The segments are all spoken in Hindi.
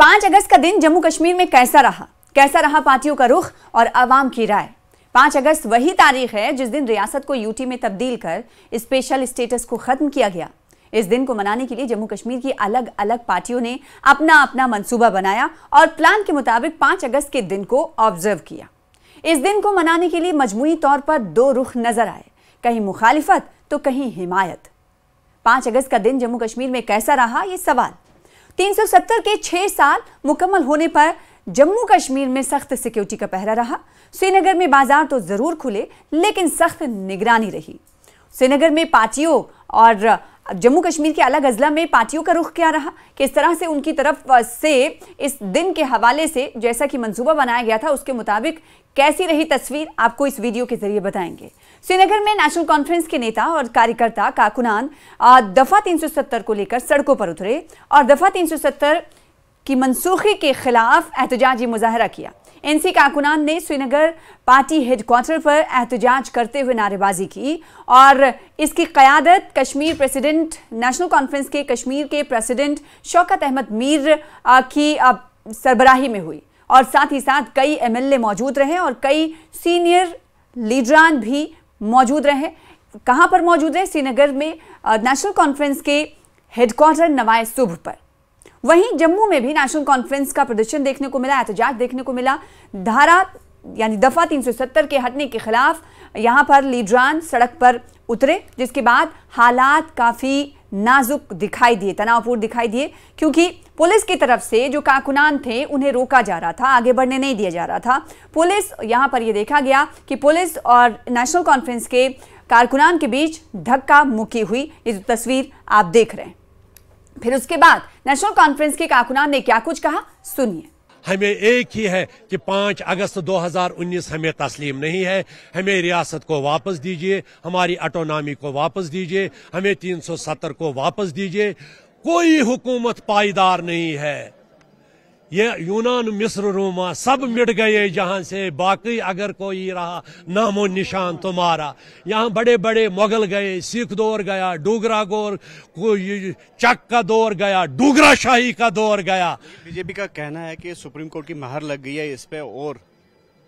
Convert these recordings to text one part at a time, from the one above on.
5 अगस्त का दिन जम्मू कश्मीर में कैसा रहा पार्टियों का रुख और आवाम की राय। 5 अगस्त वही तारीख है जिस दिन रियासत को यूटी में तब्दील कर स्पेशल स्टेटस को खत्म किया गया। इस दिन को मनाने के लिए जम्मू कश्मीर की अलग अलग पार्टियों ने अपना अपना मंसूबा बनाया और प्लान के मुताबिक 5 अगस्त के दिन को ऑब्जर्व किया। इस दिन को मनाने के लिए मजमूई तौर पर दो रुख नजर आए, कहीं मुखालिफत तो कहीं हिमायत। 5 अगस्त का दिन जम्मू कश्मीर में कैसा रहा, ये सवाल। 370 के 6 साल मुकम्मल होने पर जम्मू कश्मीर में सख्त सिक्योरिटी का पहरा रहा। श्रीनगर में बाजार तो जरूर खुले लेकिन सख्त निगरानी रही। श्रीनगर में पार्टियों और जम्मू कश्मीर के अलग अजला में पार्टियों का रुख क्या रहा, किस तरह से उनकी तरफ से इस दिन के हवाले से जैसा कि मंसूबा बनाया गया था उसके मुताबिक कैसी रही तस्वीर, आपको इस वीडियो के जरिए बताएंगे। श्रीनगर में नेशनल कॉन्फ्रेंस के नेता और कार्यकर्ता कारकुनान दफा 370 को लेकर सड़कों पर उतरे और दफा 370 की मनसूखी के खिलाफ एहतजाजी मुजाहरा किया। एनसी कारकुनान ने श्रीनगर पार्टी हेडक्वार्टर पर एहतजाज करते हुए नारेबाजी की और इसकी क़यादत कश्मीर प्रेसिडेंट नेशनल कॉन्फ्रेंस के कश्मीर के प्रेसिडेंट शौकत अहमद मीर की सरबराही में हुई और साथ ही साथ कई एमएलए मौजूद रहे और कई सीनियर लीडरान भी मौजूद रहे। कहां पर मौजूद रहे? श्रीनगर में नेशनल कॉन्फ्रेंस के हेडक्वार्टर नवाए सुबह पर। वहीं जम्मू में भी नेशनल कॉन्फ्रेंस का प्रदर्शन देखने को मिला, एहतजाज देखने को मिला। धारा यानी दफा 370 के हटने के खिलाफ यहां पर लीडरान सड़क पर उतरे, जिसके बाद हालात काफी नाजुक दिखाई दिए, तनावपूर्ण दिखाई दिए, क्योंकि पुलिस की तरफ से जो कारकुनान थे उन्हें रोका जा रहा था, आगे बढ़ने नहीं दिया जा रहा था। पुलिस यहां पर यह देखा गया कि पुलिस और नेशनल कॉन्फ्रेंस के कारकुनान के बीच धक्का मुक्की हुई। ये तस्वीर आप देख रहे हैं। फिर उसके बाद नेशनल कॉन्फ्रेंस के कारकुनान ने क्या कुछ कहा, सुनिए। हमें एक ही है कि 5 अगस्त 2019 हमें तस्लीम नहीं है। हमें रियासत को वापस दीजिए, हमारी ऑटोनॉमी को वापस दीजिए, हमें 370 को वापस दीजिए। कोई हुकूमत पायदार नहीं है। ये यूनान, मिस्र, रोमा सब मिट गए जहां से, बाकी अगर कोई रहा नामो निशान तुम्हारा। यहाँ बड़े बड़े मुगल गए, सिख दौर गया, डोगरा दौर, चक का दौर गया, डोगरा शाही का दौर गया। बीजेपी का कहना है कि सुप्रीम कोर्ट की महर लग गई है इस पे और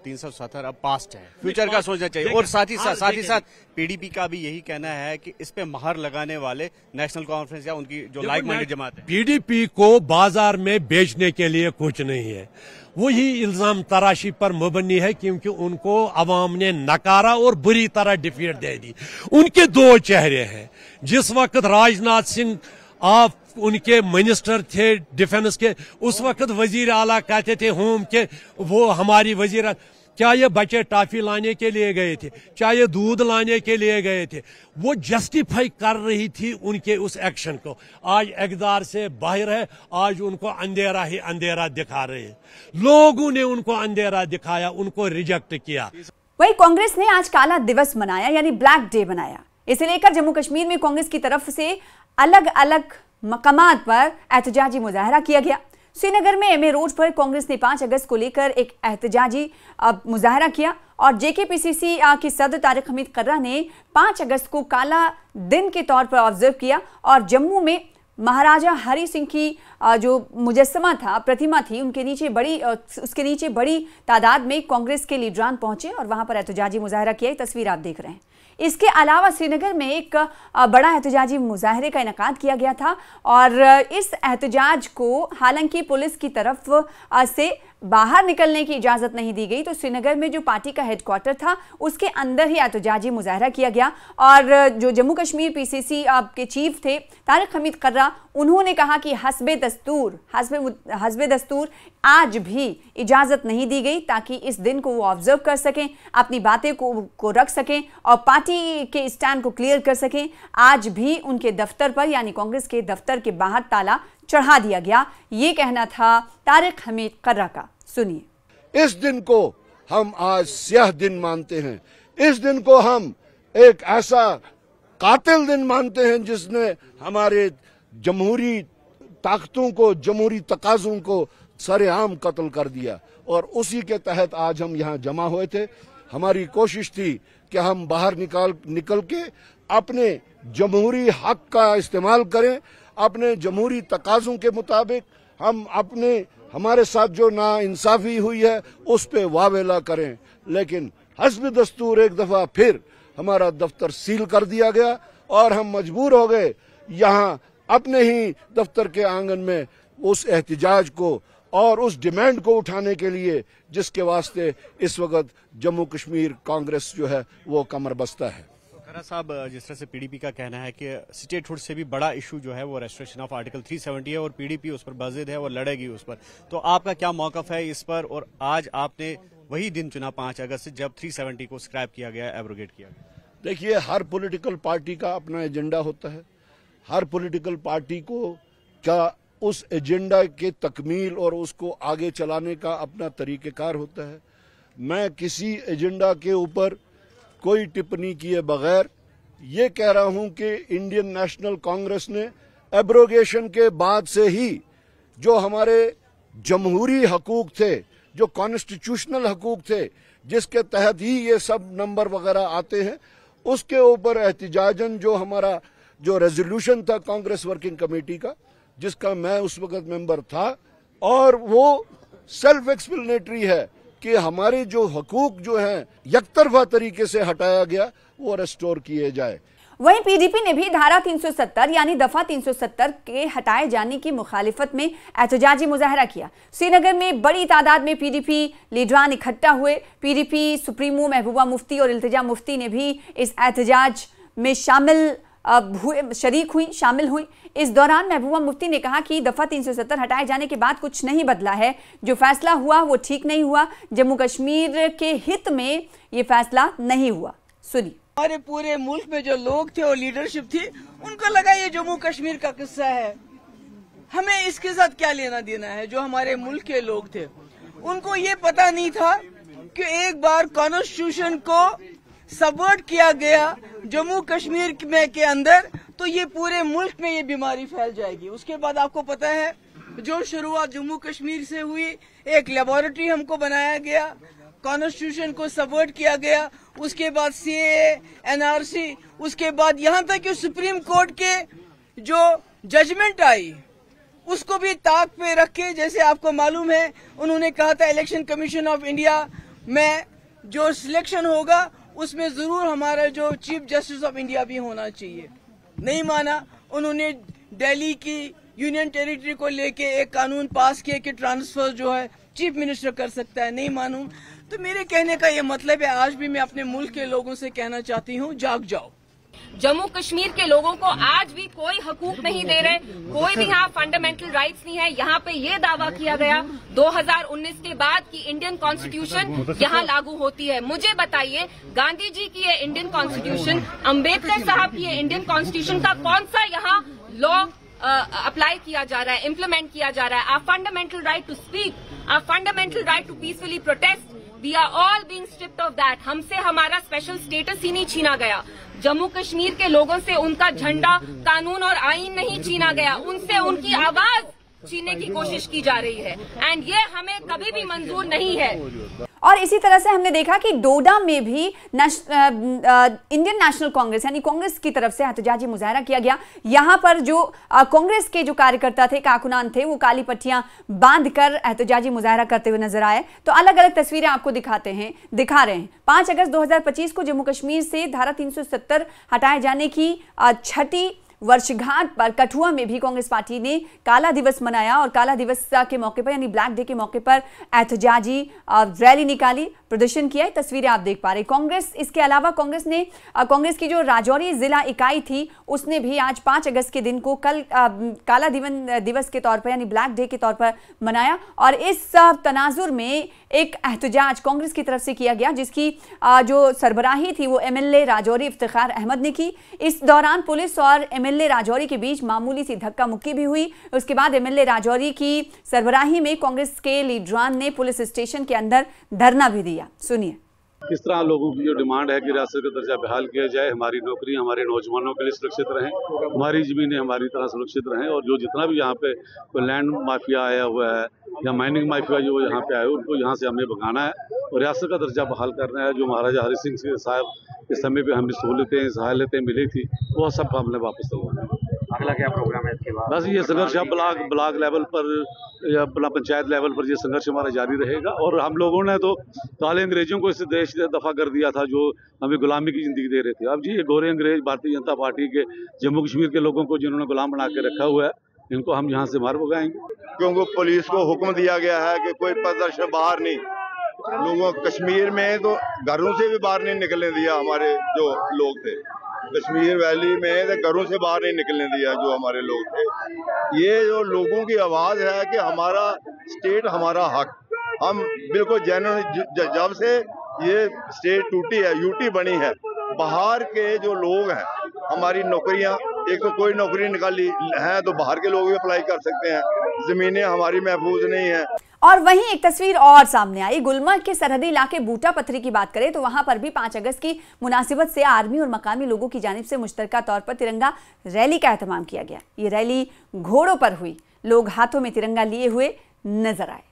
370 अब पास्ट है, फ्यूचर का सोचना चाहिए। और साथ ही साथ पीडीपी का भी यही कहना है कि इस पे महर लगाने वाले नेशनल कॉन्फ्रेंस या उनकी जो लाइक माइंडेड जमात है। पीडीपी को बाजार में बेचने के लिए कुछ नहीं है। वही इल्जाम तराशी पर मुबनी है क्योंकि उनको अवाम ने नकारा और बुरी तरह डिफीट दे दी। उनके दो चेहरे हैं। जिस वक्त राजनाथ सिंह आप उनके मिनिस्टर थे डिफेंस के, उस वक्त वजीर आला कहते थे होम के, वो हमारी वजीर, क्या ये बच्चे टॉफी लाने के लिए गए थे, क्या ये दूध लाने के लिए गए थे, वो जस्टिफाई कर रही थी उनके उस एक्शन को। आज इक़्तिदार से बाहर है, आज उनको अंधेरा ही अंधेरा दिखा रहे हैं। लोगों ने उनको अंधेरा दिखाया, उनको रिजेक्ट किया। वही कांग्रेस ने आज काला दिवस मनाया, यानी ब्लैक डे मनाया। इसे लेकर जम्मू कश्मीर में कांग्रेस की तरफ से अलग अलग मकामात पर एहतजाजी मुजाहरा किया गया। श्रीनगर में एमए रोड पर कांग्रेस ने 5 अगस्त को लेकर एक एहतजाजी मुजाहरा किया और जेकेपीसीसी की सदर तारिक हमीद कर्रा ने 5 अगस्त को काला दिन के तौर पर ऑब्जर्व किया और जम्मू में महाराजा हरि सिंह की जो मुजस्समा था, प्रतिमा थी, उसके नीचे बड़ी तादाद में कांग्रेस के लीडरान पहुंचे और वहां पर एहतजाजी मुजाहरा किया। तस्वीर आप देख रहे हैं। इसके अलावा श्रीनगर में एक बड़ा एहतजाजी मुजाहरे का इनेकाद किया गया था और इस एहतजाज को हालांकि पुलिस की तरफ से बाहर निकलने की इजाज़त नहीं दी गई, तो श्रीनगर में जो पार्टी का हेडक्वार्टर था उसके अंदर ही एहतजाजी मुजाहरा किया गया और जो जम्मू कश्मीर पीसीसी के चीफ थे तारिक हमीद कर्रा, उन्होंने कहा कि हस्बे दस्तूर आज भी इजाज़त नहीं दी गई ताकि इस दिन को वो ऑब्जर्व कर सकें, अपनी बातें को रख सकें और पार्टी के स्टैंड को क्लियर कर सकें। आज भी उनके दफ्तर पर यानी कांग्रेस के दफ्तर के बाहर ताला चढ़ा दिया गया। ये कहना था तारिक हमीद कर्रा का, सुनिए। इस दिन को हम आज स्याह दिन मानते हैं। इस दिन को हम एक ऐसा कातिल दिन मानते हैं जिसने हमारे जमहूरी ताकतों को, जमहूरी तकाज़ों को सरेआम कत्ल कर दिया और उसी के तहत आज हम यहाँ जमा हुए थे। हमारी कोशिश थी कि हम बाहर निकल के अपने जमहूरी हक का इस्तेमाल करें, अपने जमहूरी तकाज़ों के मुताबिक हम अपने हमारे साथ जो नाइंसाफी हुई है उस पे वावेला करें, लेकिन हस्ब दस्तूर एक दफा फिर हमारा दफ्तर सील कर दिया गया और हम मजबूर हो गए यहाँ अपने ही दफ्तर के आंगन में उस एहतिजाज को और उस डिमांड को उठाने के लिए जिसके वास्ते इस वक्त जम्मू कश्मीर कांग्रेस जो है वो कमर बस्ता है। खरा साहब, जिस तरह से पीडीपी का कहना है कि स्टेटहुड से भी बड़ा इशू जो है वो रेस्ट्रिक्शन ऑफ आर्टिकल 370 है और पीडीपी उस पर बाजिद है और लड़ेगी उस पर, तो आपका क्या मौकफ है इस पर? और आज आपने वही दिन चुना 5 अगस्त जब 370 को स्क्रैप किया गया, एब्रोगेट किया गया। देखिए, हर पॉलिटिकल पार्टी का अपना एजेंडा होता है। हर पॉलिटिकल पार्टी को क्या उस एजेंडा के तकमील और उसको आगे चलाने का अपना तरीक़ेकार होता है। मैं किसी एजेंडा के ऊपर कोई टिप्पणी किए बगैर ये कह रहा हूं कि इंडियन नेशनल कांग्रेस ने एब्रोगेशन के बाद से ही जो हमारे जमहूरी हकूक थे, जो कॉन्स्टिट्यूशनल हकूक थे, जिसके तहत ही ये सब नंबर वगैरह आते हैं, उसके ऊपर एहतिजाजन जो हमारा जो रेजोल्यूशन था कांग्रेस वर्किंग कमेटी का, जिसका मैं उस वक्त मेंबर था, और वो सेल्फ एक्सप्लेनेटरी है कि हमारे जो हकूक जो हैं यकतरफा तरीके से हटाया गया वो रेस्टोर किए जाए। वहीं पीडीपी ने भी धारा 370 यानी दफा 370 के हटाए जाने की मुखालिफत में एहतजाजी मुजाहरा किया। श्रीनगर में बड़ी तादाद में पीडीपी लीडरान इकट्ठा हुए। पीडीपी सुप्रीमो महबूबा मुफ्ती और इल्तिजा मुफ्ती ने भी इस एहतजाज में शामिल हुई। इस दौरान महबूबा मुफ्ती ने कहा कि दफा 370 हटाए जाने के बाद कुछ नहीं बदला है, जो फैसला हुआ वो ठीक नहीं हुआ, जम्मू कश्मीर के हित में ये फैसला नहीं हुआ। सुनिए। हमारे पूरे मुल्क में जो लोग थे और लीडरशिप थी, उनको लगा ये जम्मू कश्मीर का किस्सा है, हमें इसके साथ क्या लेना देना है। जो हमारे मुल्क के लोग थे उनको ये पता नहीं था कि एक बार कॉन्स्टिट्यूशन को सबवर्ट किया गया जम्मू कश्मीर में के अंदर तो ये पूरे मुल्क में ये बीमारी फैल जाएगी। उसके बाद आपको पता है जो शुरुआत जम्मू कश्मीर से हुई, एक लेबोरेटरी हमको बनाया गया, कॉन्स्टिट्यूशन को सबवर्ट किया गया, उसके बाद सीएए, एनआरसी, उसके बाद यहाँ तक कि सुप्रीम कोर्ट के जो जजमेंट आई उसको भी ताक पे रख के, जैसे आपको मालूम है उन्होंने कहा था इलेक्शन कमीशन ऑफ इंडिया में जो सिलेक्शन होगा उसमें जरूर हमारा जो चीफ जस्टिस ऑफ इंडिया भी होना चाहिए। नहीं माना। उन्होंने दिल्ली की यूनियन टेरिटरी को लेके एक कानून पास किया कि ट्रांसफर जो है चीफ मिनिस्टर कर सकता है। नहीं मानूं। तो मेरे कहने का ये मतलब है, आज भी मैं अपने मुल्क के लोगों से कहना चाहती हूँ, जाग जाओ। जम्मू कश्मीर के लोगों को आज भी कोई हकूक नहीं दे रहे, कोई भी यहाँ फंडामेंटल राइट्स नहीं है। यहाँ पे ये दावा किया गया 2019 के बाद कि इंडियन कॉन्स्टिट्यूशन यहाँ लागू होती है। मुझे बताइए, गांधी जी की ये इंडियन कॉन्स्टिट्यूशन, अम्बेडकर साहब की ये इंडियन कॉन्स्टिट्यूशन का कौन सा यहाँ लॉ अप्लाई किया जा रहा है, इम्प्लीमेंट किया जा रहा है? Our fundamental right to speak, our fundamental right to peacefully protest, we are all being stripped of that. हमसे हमारा स्पेशल स्टेटस ही नहीं छीना गया। जम्मू कश्मीर के लोगों से उनका झंडा, कानून और आईन नहीं छीना गया, उनसे उनकी आवाज छीनने की कोशिश की जा रही है, एंड ये हमें कभी भी मंजूर नहीं है। और इसी तरह से हमने देखा कि डोडा में भी इंडियन नेशनल कांग्रेस यानी कांग्रेस की तरफ से एहतजाजी मुजाहरा किया गया। यहाँ पर जो कांग्रेस के जो कार्यकर्ता थे, कारकुनान थे, वो काली पट्टियां बांधकर एहतजाजी मुजाहरा करते हुए नजर आए। तो अलग अलग तस्वीरें आपको दिखा रहे हैं। 5 अगस्त 2025 को जम्मू कश्मीर से धारा 370 हटाए जाने की छठी वर्षगांठ पर कठुआ में भी कांग्रेस पार्टी ने काला दिवस मनाया और काला दिवस के मौके पर यानी ब्लैक डे के मौके पर एहतजाजी रैली निकाली, प्रदर्शन किया। तस्वीरें आप देख पा रहे। कांग्रेस, इसके अलावा कांग्रेस की जो राजौरी जिला इकाई थी उसने भी आज 5 अगस्त के दिन को कल काला दिवस के तौर पर यानी ब्लैक डे के तौर पर मनाया और इस तनाजुर में एक एहतजाज कांग्रेस की तरफ से किया गया, जिसकी जो सरबराही थी वो एमएलए राजौरी इफ्तिखार अहमद ने की। इस दौरान पुलिस और एमएलए राजौरी के बीच मामूली सी धक्का मुक्की भी हुई। उसके बाद एमएलए राजौरी की सरबराही में कांग्रेस के लीडरान ने पुलिस स्टेशन के अंदर धरना भी दिया। सुनिए। किस तरह लोगों की जो डिमांड है कि रियासत का दर्जा बहाल किया जाए, हमारी नौकरी हमारे नौजवानों के लिए सुरक्षित रहें, हमारी ज़मीनें हमारी तरह सुरक्षित रहें, और जो जितना भी यहाँ पे कोई लैंड माफिया आया हुआ है या माइनिंग माफिया जो यहाँ पे आए उनको यहाँ से हमें भगाना है और रियासत का दर्जा बहाल करना है। जो महाराजा हरि सिंह साहब के समय पर हमें सहूलतें मिली थी वो सब हमने वापस दिलवाना है। अगला क्या प्रोग्राम है इसके बाद? बस ये संघर्ष ब्लॉक लेवल पर या अपना पंचायत लेवल पर ये संघर्ष हमारा जारी रहेगा। और हम लोगों ने तो काले अंग्रेजों को इस देश से दफा कर दिया था जो हमें गुलामी की जिंदगी दे रहे थे। अब जी ये गोरे अंग्रेज भारतीय जनता पार्टी के जम्मू कश्मीर के लोगों को जिन्होंने गुलाम बना के रखा हुआ है, इनको हम यहाँ से मार भगाएंगे। क्योंकि पुलिस को हुक्म दिया गया है कि कोई प्रदर्शन बाहर नहीं, लोगों कश्मीर में तो घरों से भी बाहर नहीं निकलने दिया। हमारे जो लोग थे कश्मीर वैली में तो घरों से बाहर नहीं निकलने दिया जो हमारे लोग थे। ये जो लोगों की आवाज है कि हमारा स्टेट हमारा हक, हम बिल्कुल जेन्युइन, जब से ये स्टेट टूटी है, यूटी बनी है, बाहर के जो लोग हैं हमारी नौकरियां, एक तो कोई नौकरी निकाली है तो बाहर के लोग भी अप्लाई कर सकते हैं, जमीनें हमारी महफूज नहीं है। और वहीं एक तस्वीर और सामने आई, गुलमर्ग के सरहदी इलाके बूटा पत्थरी की बात करें तो वहां पर भी 5 अगस्त की मुनासिबत से आर्मी और मकामी लोगों की जानिब से मुश्तरका तौर पर तिरंगा रैली का एहतमाम किया गया। ये रैली घोड़ों पर हुई, लोग हाथों में तिरंगा लिए हुए नजर आए।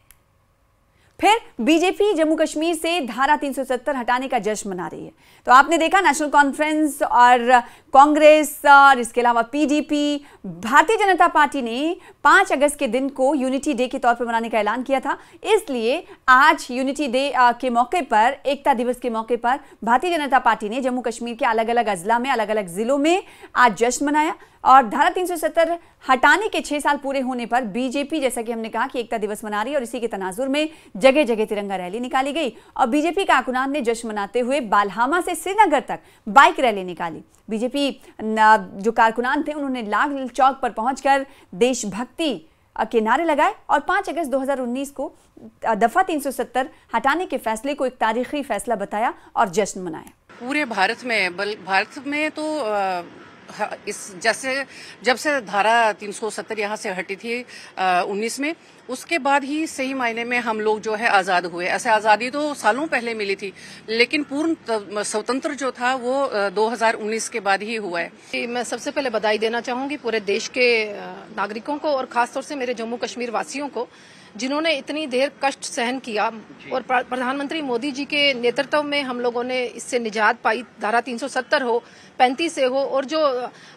फिर बीजेपी जम्मू कश्मीर से धारा 370 हटाने का जश्न मना रही है। तो आपने देखा नेशनल कॉन्फ्रेंस और कांग्रेस और इसके अलावा पीडीपी, भारतीय जनता पार्टी ने 5 अगस्त के दिन को यूनिटी डे के तौर पर मनाने का ऐलान किया था। इसलिए आज यूनिटी डे के मौके पर, एकता दिवस के मौके पर भारतीय जनता पार्टी ने जम्मू कश्मीर के अलग अलग अजला में, अलग अलग जिलों में आज जश्न मनाया। और धारा 370 हटाने के 6 साल पूरे होने पर बीजेपी, जैसा कि हमने कहा, कि एकता दिवस मना रही है और इसी के तनाजुर में जगह जगह तिरंगा रैली निकाली गई। और बीजेपी कारकुनान ने जश्न मनाते हुए बालहामा से श्रीनगर तक बाइक रैली निकाली। बीजेपी जो कारकुनान थे उन्होंने लाल चौक पर पहुंचकर देशभक्ति के नारे लगाए और 5 अगस्त 2019 को दफा 370 हटाने के फैसले को एक तारीखी फैसला बताया और जश्न मनाया। पूरे भारत में तो इस जैसे जब से धारा 370 यहाँ से हटी थी 19 में, उसके बाद ही सही मायने में हम लोग जो है आज़ाद हुए। ऐसे आज़ादी तो सालों पहले मिली थी, लेकिन पूर्ण स्वतंत्र जो था वो 2019 के बाद ही हुआ है। मैं सबसे पहले बधाई देना चाहूंगी पूरे देश के नागरिकों को और खासतौर से मेरे जम्मू कश्मीर वासियों को, जिन्होंने इतनी देर कष्ट सहन किया और प्रधानमंत्री मोदी जी के नेतृत्व में हम लोगों ने इससे निजात पाई। धारा 370 हो, 35 से हो, और जो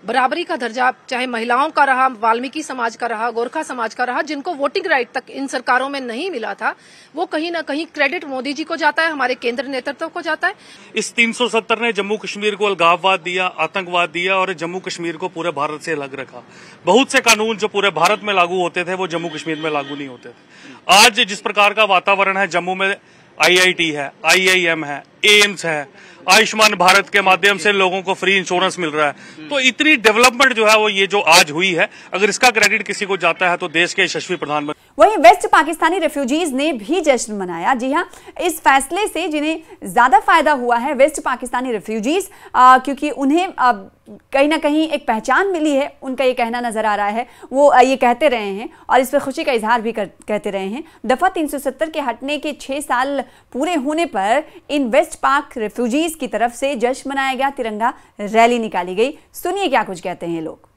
बराबरी का दर्जा चाहे महिलाओं का रहा, वाल्मीकि समाज का रहा, गोरखा समाज का रहा, जिनको वोटिंग राइट तक इन सरकारों में नहीं मिला था, वो कहीं ना कहीं क्रेडिट मोदी जी को जाता है, हमारे केंद्र नेतृत्व को जाता है। इस 370 ने जम्मू कश्मीर को अलगाववाद दिया, आतंकवाद दिया और जम्मू कश्मीर को पूरे भारत से अलग रखा। बहुत से कानून जो पूरे भारत में लागू होते थे वो जम्मू कश्मीर में लागू नहीं होते थे। आज जिस प्रकार का वातावरण है, जम्मू में IIT है, IIM है, एम्स है, आयुष्मान भारत के माध्यम से लोगों को फ्री इंश्योरेंस मिल रहा है। तो इतनी डेवलपमेंट जो है वो ये जो आज हुई है, अगर इसका क्रेडिट किसी को जाता है तो देश के यशस्वी प्रधानमंत्री। वहीं वेस्ट पाकिस्तानी रेफ्यूजीज ने भी जश्न मनाया। जी हां, इस फैसले से जिन्हें ज्यादा फायदा हुआ है वेस्ट पाकिस्तानी रेफ्यूजीज, क्योंकि उन्हें कहीं ना कहीं एक पहचान मिली है, उनका ये कहना नजर आ रहा है। वो ये कहते रहे हैं और इस पर खुशी का इजहार भी कहते रहे हैं। दफा 370 के हटने के 6 साल पूरे होने पर इन वेस्ट पाक रेफ्यूजीज की तरफ से जश्न मनाया गया, तिरंगा रैली निकाली गई। सुनिए क्या कुछ कहते हैं लोग।